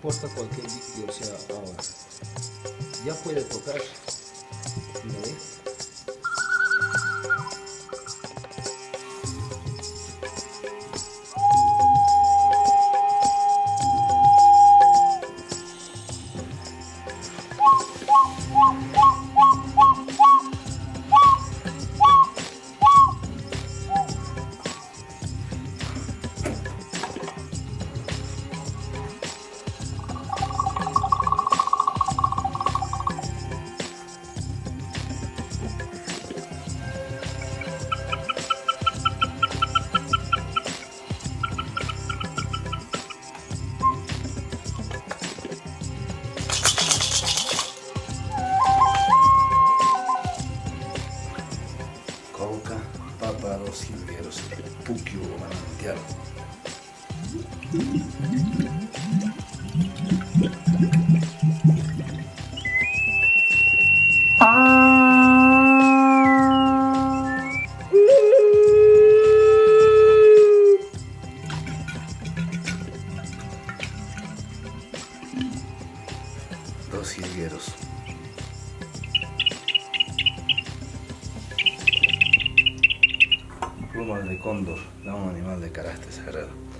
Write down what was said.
importa cualquier líquido, o sea, agua. Ya puede tocar. ¿Lo ves? Coca, papa, dos jilgueros, puquio, manantial. Dos jilgueros. Plumas de cóndor, da un animal de carácter sagrado.